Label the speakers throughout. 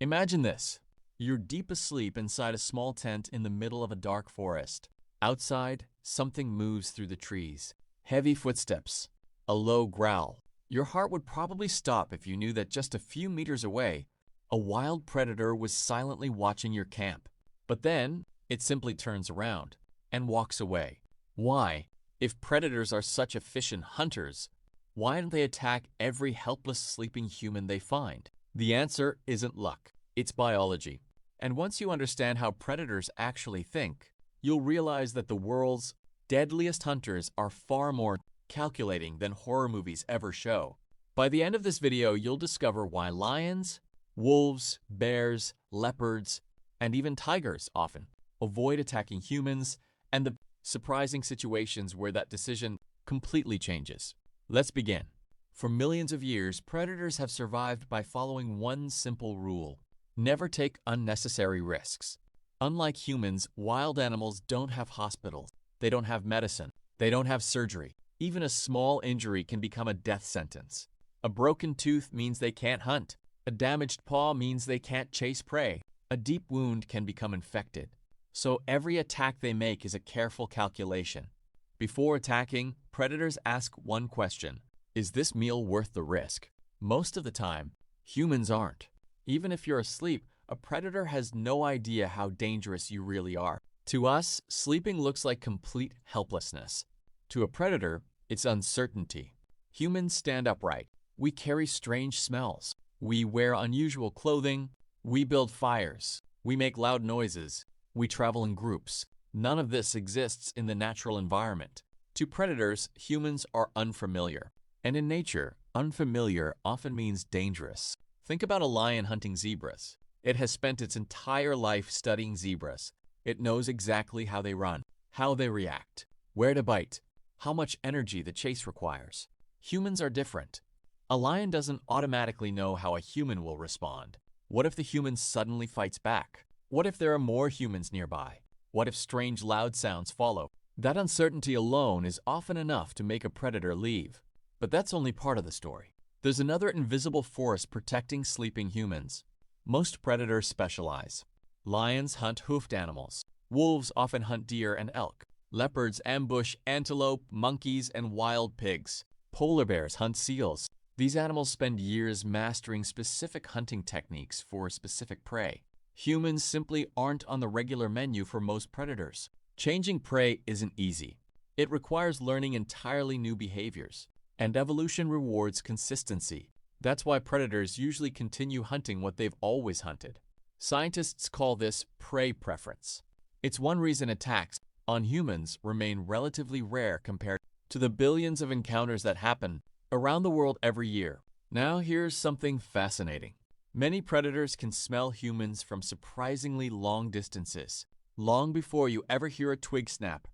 Speaker 1: Imagine this. You're deep asleep inside a small tent in the middle of a dark forest. Outside, something moves through the trees. Heavy footsteps, a low growl. Your heart would probably stop if you knew that just a few meters away, a wild predator was silently watching your camp. But then, it simply turns around and walks away. Why? If predators are such efficient hunters, why don't they attack every helpless sleeping human they find? The answer isn't luck, it's biology. And once you understand how predators actually think, you'll realize that the world's deadliest hunters are far more calculating than horror movies ever show. By the end of this video, you'll discover why lions, wolves, bears, leopards, and even tigers often avoid attacking humans, and the surprising situations where that decision completely changes. Let's begin. For millions of years, predators have survived by following one simple rule: never take unnecessary risks. Unlike humans, wild animals don't have hospitals. They don't have medicine. They don't have surgery. Even a small injury can become a death sentence. A broken tooth means they can't hunt. A damaged paw means they can't chase prey. A deep wound can become infected. So every attack they make is a careful calculation. Before attacking, predators ask one question: is this meal worth the risk? Most of the time, humans aren't. Even if you're asleep, a predator has no idea how dangerous you really are. To us, sleeping looks like complete helplessness. To a predator, it's uncertainty. Humans stand upright. We carry strange smells. We wear unusual clothing. We build fires. We make loud noises. We travel in groups. None of this exists in the natural environment. To predators, humans are unfamiliar. And in nature, unfamiliar often means dangerous. Think about a lion hunting zebras. It has spent its entire life studying zebras. It knows exactly how they run, how they react, where to bite, how much energy the chase requires. Humans are different. A lion doesn't automatically know how a human will respond. What if the human suddenly fights back? What if there are more humans nearby? What if strange loud sounds follow? That uncertainty alone is often enough to make a predator leave. But that's only part of the story. There's another invisible force protecting sleeping humans. Most predators specialize. Lions hunt hoofed animals. Wolves often hunt deer and elk. Leopards ambush antelope, monkeys, and wild pigs. Polar bears hunt seals. These animals spend years mastering specific hunting techniques for specific prey. Humans simply aren't on the regular menu for most predators. Changing prey isn't easy. It requires learning entirely new behaviors. And evolution rewards consistency. That's why predators usually continue hunting what they've always hunted. Scientists call this prey preference. It's one reason attacks on humans remain relatively rare compared to the billions of encounters that happen around the world every year. Now here's something fascinating. Many predators can smell humans from surprisingly long distances. Long before you ever hear a twig snap,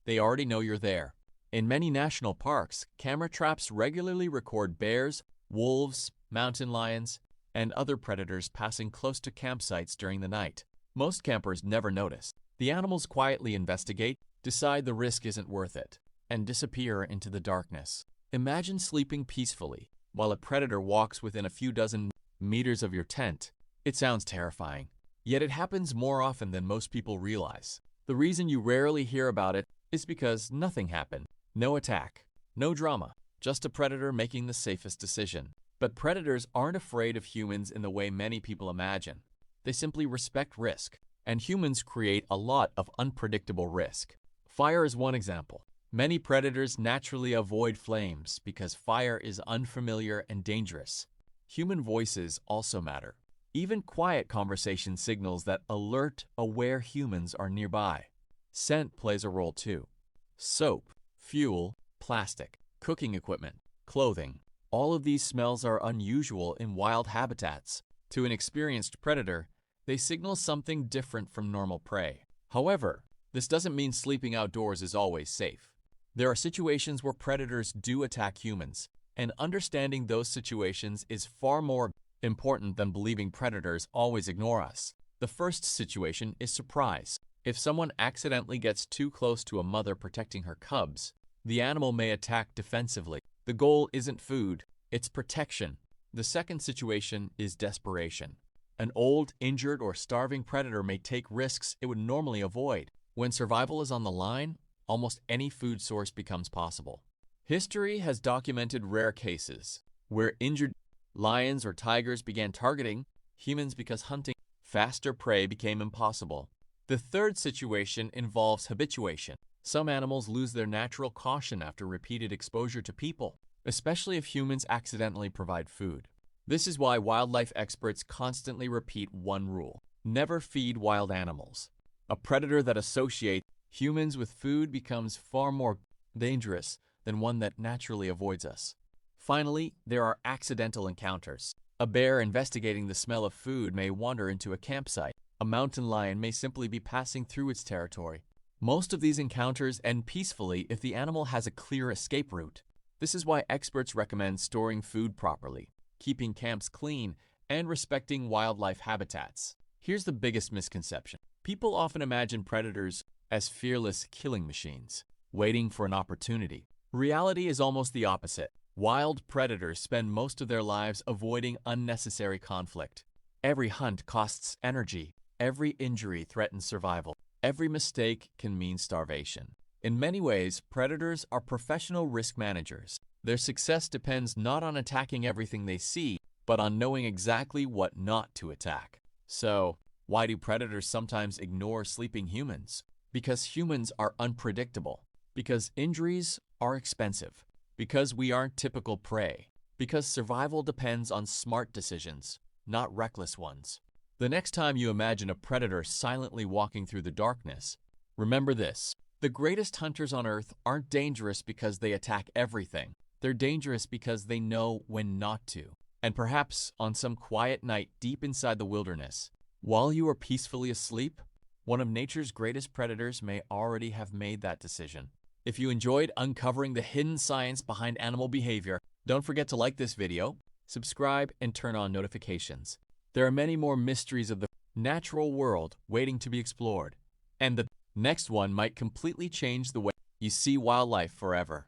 Speaker 1: they already know you're there. In many national parks, camera traps regularly record bears, wolves, mountain lions, and other predators passing close to campsites during the night. Most campers never notice. The animals quietly investigate, decide the risk isn't worth it, and disappear into the darkness. Imagine sleeping peacefully while a predator walks within a few dozen meters of your tent. It sounds terrifying, yet it happens more often than most people realize. The reason you rarely hear about it is because nothing happened. No attack, no drama, just a predator making the safest decision. But predators aren't afraid of humans in the way many people imagine. They simply respect risk, and humans create a lot of unpredictable risk. Fire is one example. Many predators naturally avoid flames because fire is unfamiliar and dangerous. Human voices also matter. Even quiet conversation signals that alert, aware humans are nearby. Scent plays a role too. Soap, fuel, plastic, cooking equipment, clothing. All of these smells are unusual in wild habitats. To an experienced predator, they signal something different from normal prey. However, this doesn't mean sleeping outdoors is always safe. There are situations where predators do attack humans, and understanding those situations is far more important than believing predators always ignore us. The first situation is surprise. If someone accidentally gets too close to a mother protecting her cubs, the animal may attack defensively. The goal isn't food, it's protection. The second situation is desperation. An old, injured, or starving predator may take risks it would normally avoid. When survival is on the line, almost any food source becomes possible. History has documented rare cases where injured lions or tigers began targeting humans because hunting faster prey became impossible. The third situation involves habituation. Some animals lose their natural caution after repeated exposure to people, especially if humans accidentally provide food. This is why wildlife experts constantly repeat one rule: never feed wild animals. A predator that associates humans with food becomes far more dangerous than one that naturally avoids us. Finally, there are accidental encounters. A bear investigating the smell of food may wander into a campsite. A mountain lion may simply be passing through its territory. Most of these encounters end peacefully if the animal has a clear escape route. This is why experts recommend storing food properly, keeping camps clean, and respecting wildlife habitats. Here's the biggest misconception. People often imagine predators as fearless killing machines, waiting for an opportunity. Reality is almost the opposite. Wild predators spend most of their lives avoiding unnecessary conflict. Every hunt costs energy. Every injury threatens survival. Every mistake can mean starvation. In many ways, predators are professional risk managers. Their success depends not on attacking everything they see, but on knowing exactly what not to attack. So, why do predators sometimes ignore sleeping humans? Because humans are unpredictable. Because injuries are expensive. Because we aren't typical prey. Because survival depends on smart decisions, not reckless ones. The next time you imagine a predator silently walking through the darkness, remember this: the greatest hunters on Earth aren't dangerous because they attack everything. They're dangerous because they know when not to. And perhaps on some quiet night deep inside the wilderness, while you are peacefully asleep, one of nature's greatest predators may already have made that decision. If you enjoyed uncovering the hidden science behind animal behavior, don't forget to like this video, subscribe, and turn on notifications. There are many more mysteries of the natural world waiting to be explored, and the next one might completely change the way you see wildlife forever.